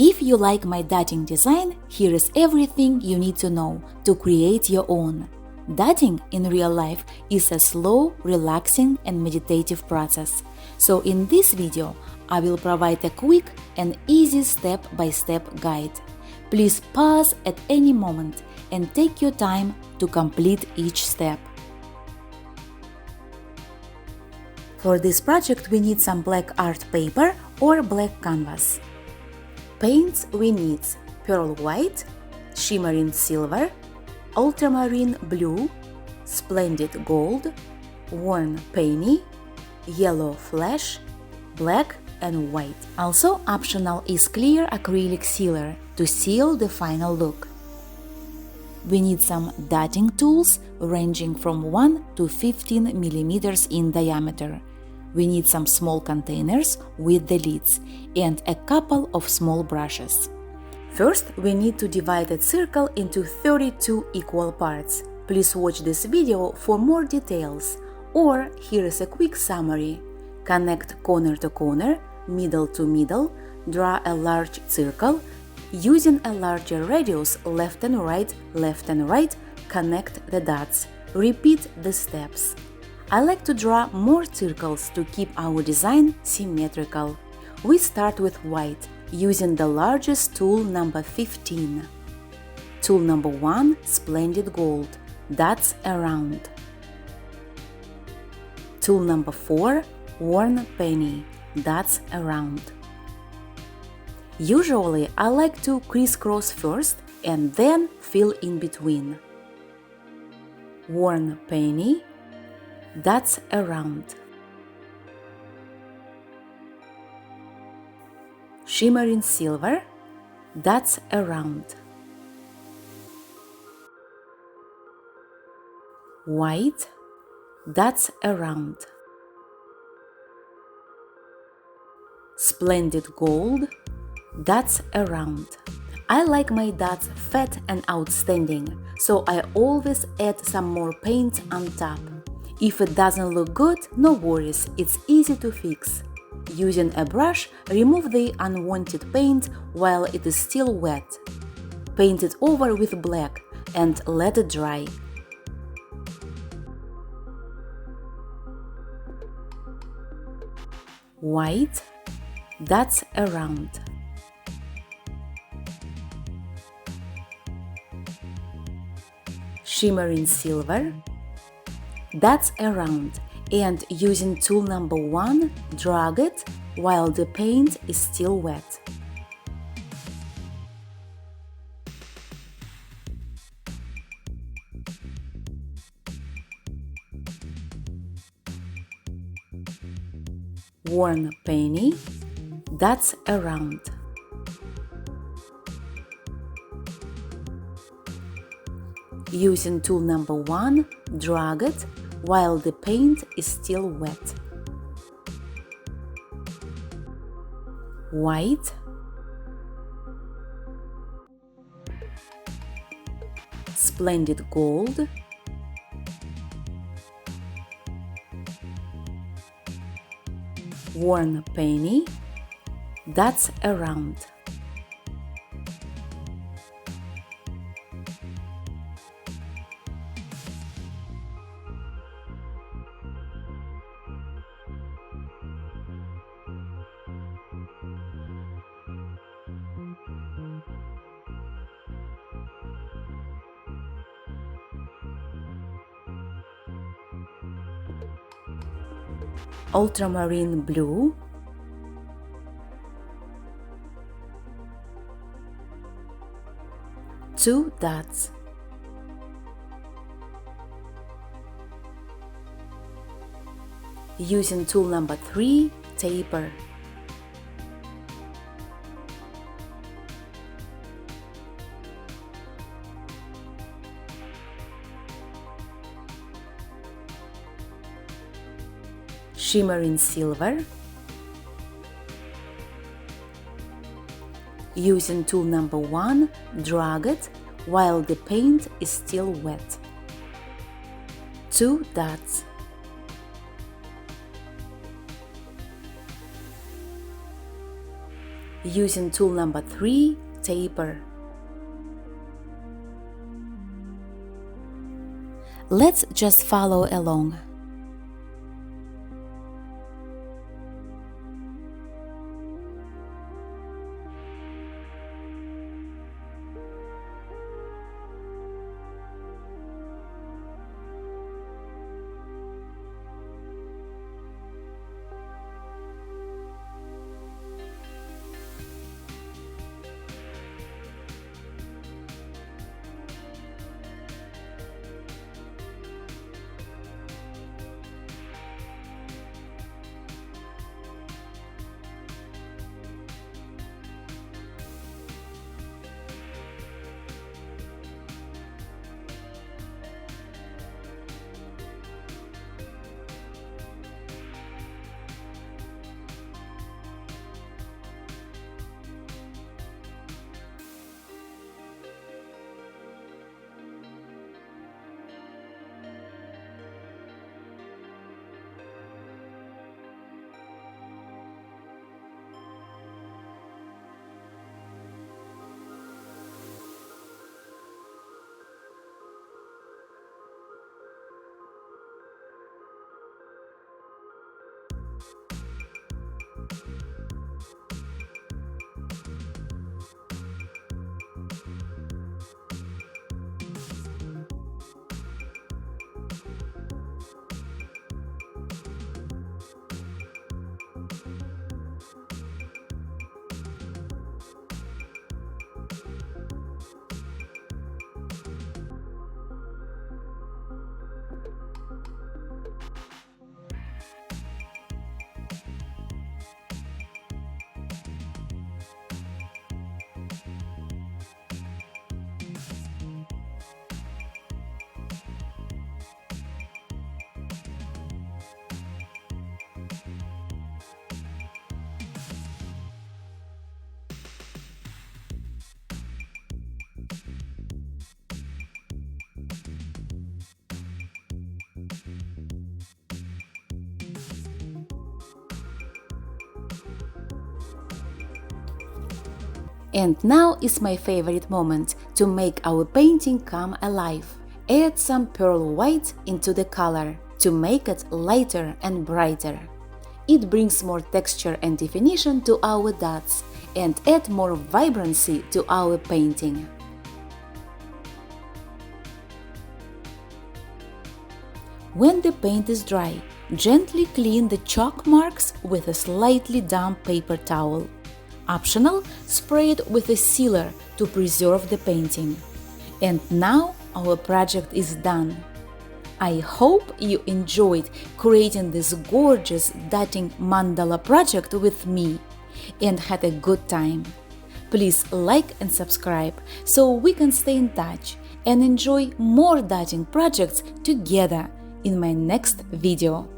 If you like my dotting design, here is everything you need to know to create your own. Dotting in real life is a slow, relaxing and meditative process. So in this video, I will provide a quick and easy step-by-step guide. Please pause at any moment and take your time to complete each step. For this project we need some black art paper or black canvas. Paints we need pearl white, shimmering silver, ultramarine blue, splendid gold, worn penny, yellow flash, black and white. Also optional is clear acrylic sealer to seal the final look. We need some dotting tools ranging from 1 to 15 mm in diameter. We need some small containers with the lids and a couple of small brushes. First, we need to divide a circle into 32 equal parts. Please watch this video for more details. Or here is a quick summary. Connect corner to corner, middle to middle, draw a large circle. Using a larger radius, left and right, connect the dots. Repeat the steps. I like to draw more circles to keep our design symmetrical. We start with white, using the largest tool number 15. Tool number 1, splendid gold, dots around. Tool number 4, worn penny, dots around. Usually I like to crisscross first and then fill in between. Worn penny, dots around. Shimmering silver, dots around. White, dots around. Splendid gold, dots around. I like my dots fat and outstanding, so I always add some more paint on top. If it doesn't look good, no worries, it's easy to fix. Using a brush, remove the unwanted paint while it is still wet. Paint it over with black and let it dry. White, dots around. Shimmering silver, dots around, and using tool number 1, drag it while the paint is still wet. Worn penny, dots around. Using tool number 1, drag it while the paint is still wet. White, splendid gold, worn penny, dots around. Ultramarine blue, two dots. Using tool number 3, taper. Shimmering silver. Using tool number 1, drag it while the paint is still wet. 2 dots. using tool number 3, taper. Let's just follow along. And now is my favorite moment to make our painting come alive. Add some pearl white into the color to make it lighter and brighter. It brings more texture and definition to our dots and add more vibrancy to our painting. When the paint is dry, gently clean the chalk marks with a slightly damp paper towel. Optional, spray it with a sealer to preserve the painting. And now our project is done. I hope you enjoyed creating this gorgeous dotting mandala project with me and had a good time. Please like and subscribe so we can stay in touch and enjoy more dotting projects together in my next video.